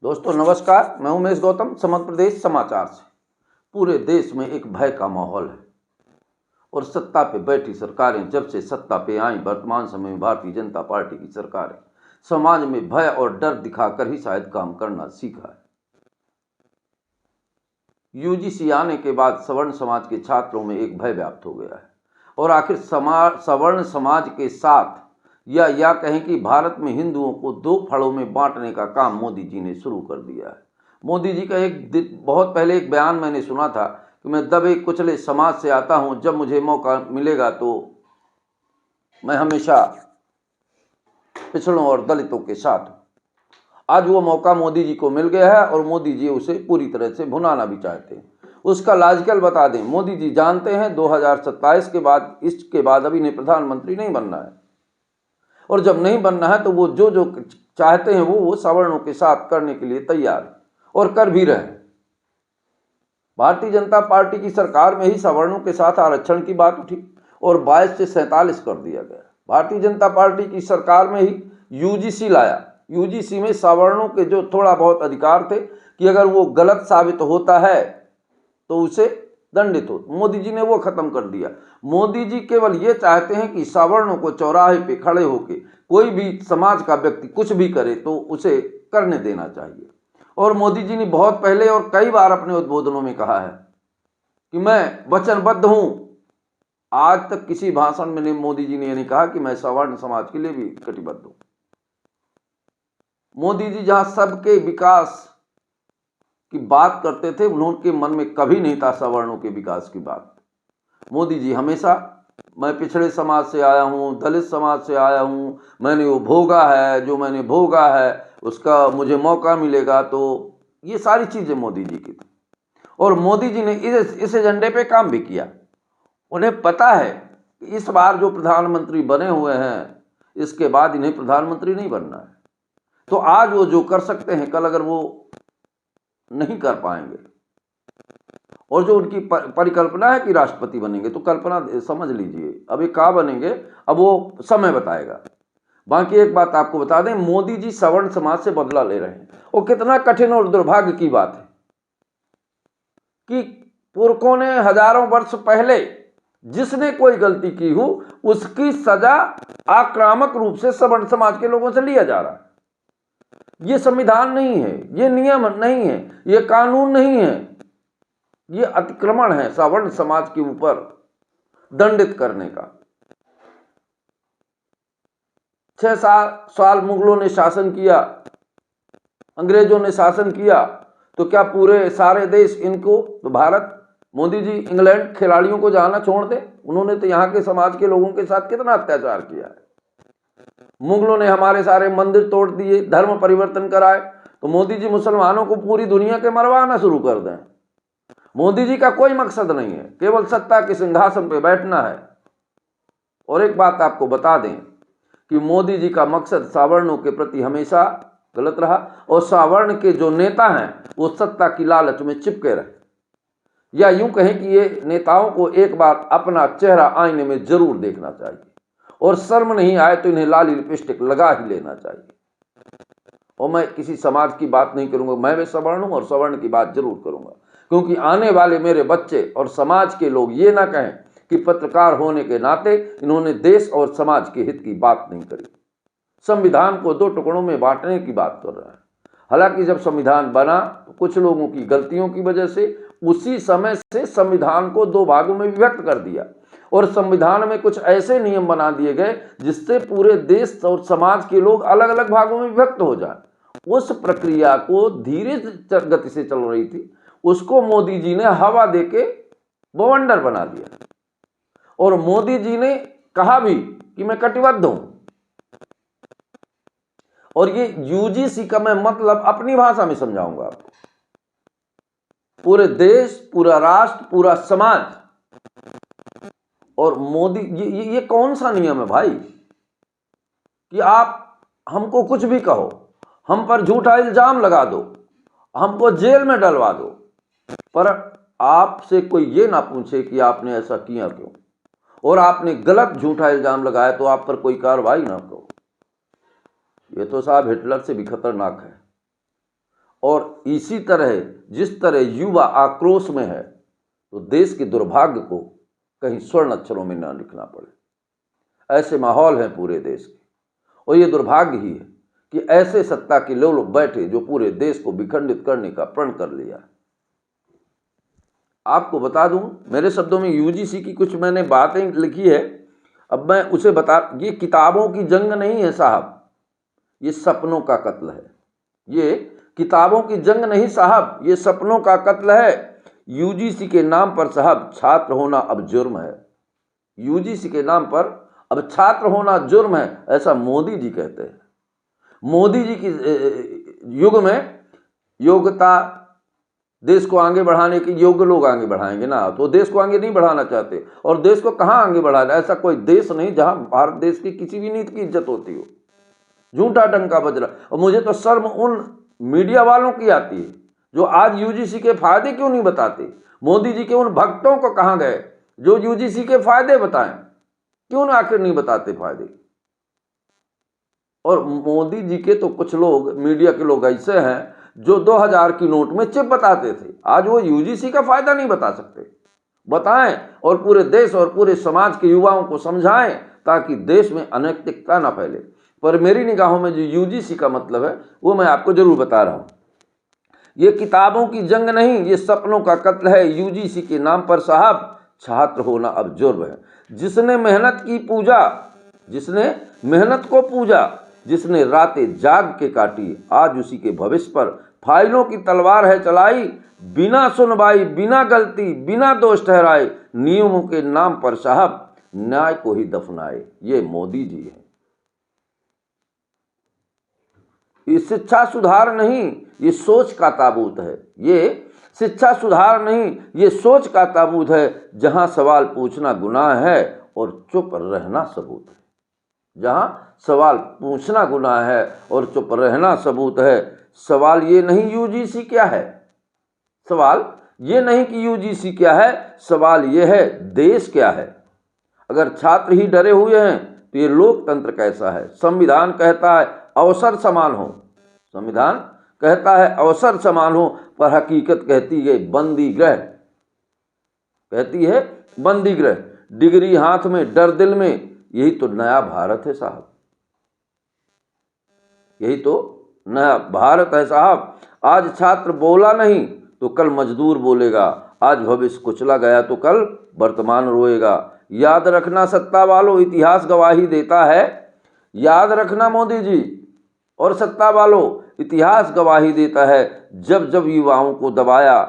दोस्तों नमस्कार, मैं उमेश गौतम, समग्र प्रदेश समाचार से। पूरे देश में एक भय का माहौल है और सत्ता पे बैठी सरकारें जब से सत्ता पे आई, वर्तमान समय में भारतीय जनता पार्टी की सरकारें समाज में भय और डर दिखाकर ही शायद काम करना सीखा है। यूजीसी आने के बाद सवर्ण समाज के छात्रों में एक भय व्याप्त हो गया है और आखिर सवर्ण समाज के साथ या कहें कि भारत में हिंदुओं को दो फड़ों में बांटने का काम मोदी जी ने शुरू कर दिया है। मोदी जी का बहुत पहले एक बयान मैंने सुना था कि मैं दबे कुचले समाज से आता हूं, जब मुझे मौका मिलेगा तो मैं हमेशा पिछड़ों और दलितों के साथ हूं। आज वो मौका मोदी जी को मिल गया है और मोदी जी उसे पूरी तरह से भुनाना भी चाहते हैं। उसका लॉजिकल बता दें, मोदी जी जानते हैं 2027 के बाद, इसके बाद अभी इन्हें प्रधानमंत्री नहीं बनना है और जब नहीं बनना है तो वो जो जो चाहते हैं वो सवर्णों के साथ करने के लिए तैयार है और कर भी रहे हैं। भारतीय जनता पार्टी की सरकार में ही सवर्णों के साथ आरक्षण की बात उठी और 22 से 47 कर दिया गया। भारतीय जनता पार्टी की सरकार में ही यूजीसी लाया। यूजीसी में सवर्णों के जो थोड़ा बहुत अधिकार थे कि अगर वो गलत साबित होता है तो उसे दंडित हो, मोदी जी ने वो खत्म कर दिया। मोदी जी केवल ये चाहते हैं कि सवर्णों को चौराहे पे खड़े होके कोई भी समाज का व्यक्ति कुछ भी करे तो उसे करने देना चाहिए। और मोदी जी ने बहुत पहले और कई बार अपने उद्बोधनों में कहा है कि मैं वचनबद्ध हूं। आज तक किसी भाषण में मोदी जी ने यह नहीं कहा कि मैं सवर्ण समाज के लिए भी कटिबद्ध हूं। मोदी जी जहां सबके विकास की बात करते थे, उनके मन में कभी नहीं था सवर्णों के विकास की बात। मोदी जी हमेशा मैं पिछड़े समाज से आया हूँ, दलित समाज से आया हूँ, मैंने वो भोगा है, जो मैंने भोगा है उसका मुझे मौका मिलेगा, तो ये सारी चीज़ें मोदी जी की थी। और मोदी जी ने इस एजेंडे पे काम भी किया। उन्हें पता है कि इस बार जो प्रधानमंत्री बने हुए हैं, इसके बाद इन्हें प्रधानमंत्री नहीं बनना है, तो आज वो जो कर सकते हैं कल अगर वो नहीं कर पाएंगे और जो उनकी परिकल्पना है कि राष्ट्रपति बनेंगे, तो कल्पना समझ लीजिए अभी कहाँ बनेंगे, अब वो समय बताएगा। बाकी एक बात आपको बता दें, मोदी जी सवर्ण समाज से बदला ले रहे हैं और कितना कठिन और दुर्भाग्य की बात है कि पुरखों ने हजारों वर्ष पहले जिसने कोई गलती की हो उसकी सजा आक्रामक रूप से सवर्ण समाज के लोगों से लिया जा रहा है। ये संविधान नहीं है, ये नियम नहीं है, ये कानून नहीं है, ये अतिक्रमण है सवर्ण समाज के ऊपर दंडित करने का। 6 साल मुगलों ने शासन किया, अंग्रेजों ने शासन किया, तो क्या पूरे सारे देश इनको, तो भारत, मोदी जी इंग्लैंड खिलाड़ियों को जाना छोड़ दे? उन्होंने तो यहाँ के समाज के लोगों के साथ कितना अत्याचार किया है। मुगलों ने हमारे सारे मंदिर तोड़ दिए, धर्म परिवर्तन कराए, तो मोदी जी मुसलमानों को पूरी दुनिया के मरवाना शुरू कर दें। मोदी जी का कोई मकसद नहीं है, केवल सत्ता के सिंहासन पे बैठना है। और एक बात आपको बता दें कि मोदी जी का मकसद सवर्णों के प्रति हमेशा गलत रहा और सवर्ण के जो नेता हैं वो सत्ता की लालच में चिपके रहे, या यूं कहें कि ये नेताओं को एक बार अपना चेहरा आईने में जरूर देखना चाहिए और शर्म नहीं आए तो इन्हें लाली लिपस्टिक लगा ही लेना चाहिए। और मैं किसी समाज की बात नहीं करूंगा, मैं भी सवर्ण हूं और सवर्ण की बात जरूर करूंगा, क्योंकि आने वाले मेरे बच्चे और समाज के लोग ये ना कहें कि पत्रकार होने के नाते इन्होंने देश और समाज के हित की बात नहीं करी। संविधान को 2 टुकड़ों में बांटने की बात कर रहा है। हालांकि जब संविधान बना तो कुछ लोगों की गलतियों की वजह से उसी समय से संविधान को 2 भागों में विभक्त कर दिया और संविधान में कुछ ऐसे नियम बना दिए गए जिससे पूरे देश और समाज के लोग अलग अलग भागों में विभक्त हो जाए। उस प्रक्रिया को धीरे गति से चल रही थी, उसको मोदी जी ने हवा देके बवंडर बना दिया और मोदी जी ने कहा भी कि मैं कटिबद्ध हूं। और ये यूजीसी का मैं मतलब अपनी भाषा में समझाऊंगा आपको। पूरे देश, पूरा राष्ट्र, पूरा समाज और मोदी, ये कौन सा नियम है भाई कि आप हमको कुछ भी कहो, हम पर झूठा इल्जाम लगा दो, हमको जेल में डलवा दो, पर आपसे कोई ये ना पूछे कि आपने ऐसा किया क्यों, और आपने गलत झूठा इल्जाम लगाया तो आप पर कोई कार्रवाई ना करो। ये तो साहब हिटलर से भी खतरनाक है। और इसी तरह जिस तरह युवा आक्रोश में है, तो देश के दुर्भाग्य को कहीं स्वर्ण अक्षरों में न लिखना पड़े। ऐसे माहौल हैं पूरे देश के, और ये दुर्भाग्य ही है कि ऐसे सत्ता के लोग बैठे जो पूरे देश को विखंडित करने का प्रण कर लिया। आपको बता दूं, मेरे शब्दों में यूजीसी की कुछ मैंने बातें लिखी है, अब मैं उसे बता। ये किताबों की जंग नहीं है साहब, ये सपनों का कत्ल है। ये किताबों की जंग नहीं साहब, ये सपनों का कत्ल है। यूजीसी के नाम पर साहब छात्र होना अब जुर्म है। यूजीसी के नाम पर अब छात्र होना जुर्म है, ऐसा मोदी जी कहते हैं। मोदी जी की युग में योग्यता, देश को आगे बढ़ाने के योग्य लोग आगे बढ़ाएंगे ना, तो देश को आगे नहीं बढ़ाना चाहते। और देश को कहाँ आगे बढ़ाना, ऐसा कोई देश नहीं जहां भारत देश की किसी भी नीति की इज्जत होती हो। झूठा डंका बज रहा। और मुझे तो शर्म उन मीडिया वालों की आती है जो आज यूजीसी के फायदे क्यों नहीं बताते। मोदी जी के उन भक्तों को कहाँ गए जो यूजीसी के फायदे बताएं, क्यों ना आखिर नहीं बताते फायदे। और मोदी जी के तो कुछ लोग, मीडिया के लोग ऐसे हैं जो 2000 की नोट में चिप बताते थे, आज वो यूजीसी का फायदा नहीं बता सकते। बताएं और पूरे देश और पूरे समाज के युवाओं को समझाएं ताकि देश में अनैतिकता ना फैले। पर मेरी निगाहों में जो यूजीसी का मतलब है वो मैं आपको जरूर बता रहा हूं। ये किताबों की जंग नहीं, ये सपनों का कत्ल है। यूजीसी के नाम पर साहब छात्र होना अब जुर्म है। जिसने मेहनत की पूजा, जिसने मेहनत को पूजा, जिसने रातें जाग के काटी, आज उसी के भविष्य पर फाइलों की तलवार है चलाई। बिना सुनवाई, बिना गलती, बिना दोष ठहराए, नियमों के नाम पर साहब न्याय को ही दफनाए। ये मोदी जी है। ये शिक्षा सुधार नहीं, ये सोच का ताबूत है। ये शिक्षा सुधार नहीं, ये सोच का ताबूत है। जहां सवाल पूछना गुनाह है और चुप रहना सबूत है। जहां सवाल पूछना गुनाह है और चुप रहना सबूत है। सवाल ये नहीं यूजीसी क्या है, सवाल ये नहीं कि यूजीसी क्या है, सवाल ये है देश क्या है। अगर छात्र ही डरे हुए हैं तो ये लोकतंत्र कैसा है। संविधान कहता है अवसर समान हो, संविधान कहता है अवसर समान हो, पर हकीकत कहती है बंदी गृह, कहती है बंदी गृह। डिग्री हाथ में, डर दिल में, यही तो नया भारत है साहब, यही तो नया भारत है साहब। आज छात्र बोला नहीं तो कल मजदूर बोलेगा, आज भविष्य कुचला गया तो कल वर्तमान रोएगा। याद रखना सत्ता वालों, इतिहास गवाही देता है। याद रखना मोदी जी और सत्ता वालों, इतिहास गवाही देता है। जब जब युवाओं को दबाया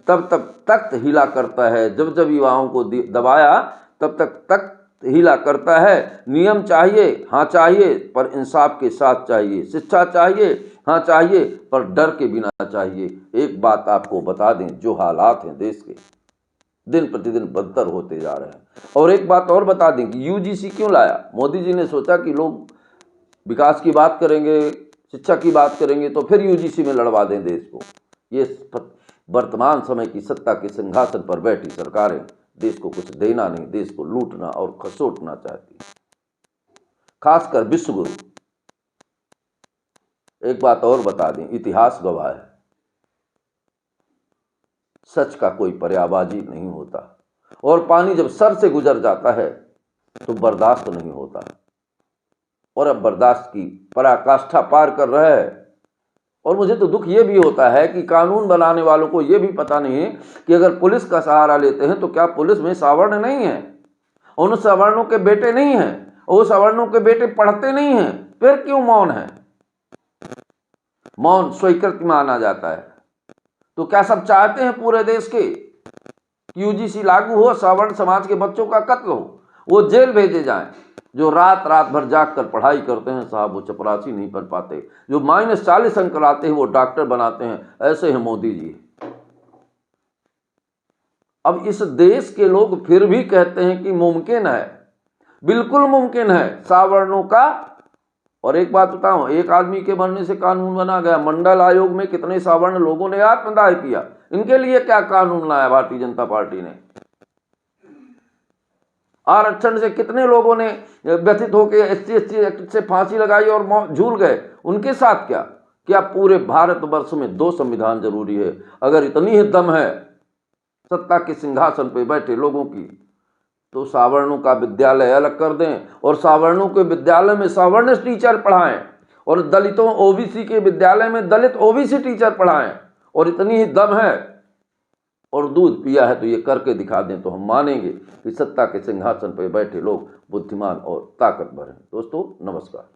तब तब तख्त हिला करता है, जब जब युवाओं को दबाया तब तक तख्त हिला करता है। नियम चाहिए, हाँ चाहिए, पर इंसाफ के साथ चाहिए। शिक्षा चाहिए, हाँ चाहिए, पर डर के बिना चाहिए। एक बात आपको बता दें, जो हालात हैं देश के दिन प्रतिदिन बदतर होते जा रहे हैं। और एक बात और बता दें कि यूजीसी क्यों लाया। मोदी जी ने सोचा कि लोग विकास की बात करेंगे, शिक्षा की बात करेंगे, तो फिर यूजीसी में लड़वा दें देश को। ये वर्तमान समय की सत्ता के सिंहासन पर बैठी सरकारें देश को कुछ देना नहीं, देश को लूटना और खसोटना चाहती, खासकर विश्व गुरु। एक बात और बता दें, इतिहास गवाह है, सच का कोई पर्यायवाची नहीं होता। और पानी जब सर से गुजर जाता है तो बर्दाश्त नहीं होता, और अब बर्दाश्त की पराकाष्ठा पार कर रहा है। और मुझे तो दुख ये भी होता है कि कानून बनाने वालों को ये भी पता नहीं है कि अगर पुलिस का सहारा लेते हैं तो क्या पुलिस में सवर्ण नहीं है, उन सवर्णों के बेटे नहीं हैं, वो सवर्णों के बेटे पढ़ते नहीं हैं, फिर क्यों मौन है। मौन स्वीकृति माना जाता है। तो क्या सब चाहते हैं पूरे देश के यूजीसी लागू हो, सवर्ण समाज के बच्चों का कत्ल हो, वो जेल भेजे जाएं। जो रात रात भर जाग कर पढ़ाई करते हैं साहब, वो चपरासी नहीं पढ़ पाते। जो -40 अंक लाते हैं वो डॉक्टर बनाते हैं। ऐसे हैं मोदी जी। अब इस देश के लोग फिर भी कहते हैं कि मुमकिन है, बिल्कुल मुमकिन है सवर्णों का। और एक बात बताऊं, एक आदमी के मरने से कानून बना गया। मंडल आयोग में कितने सवर्ण लोगों ने आत्मदाह किया, इनके लिए क्या कानून लाया भारतीय जनता पार्टी ने। आरक्षण से कितने लोगों ने व्यथित होकर SC ST एक्ट से फांसी लगाई और झूल गए, उनके साथ क्या। क्या पूरे भारतवर्ष में 2 संविधान जरूरी है? अगर इतनी ही दम है सत्ता के सिंहासन पे बैठे लोगों की, तो सवर्णों का विद्यालय अलग कर दें और सवर्णों के विद्यालय में सवर्ण टीचर पढ़ाएं और दलितों ओबीसी के विद्यालय में दलित ओबीसी टीचर पढ़ाएं। और इतनी ही दम है और दूध पिया है तो ये करके दिखा दें, तो हम मानेंगे कि सत्ता के सिंहासन पर बैठे लोग बुद्धिमान और ताकतवर हैं। दोस्तों नमस्कार।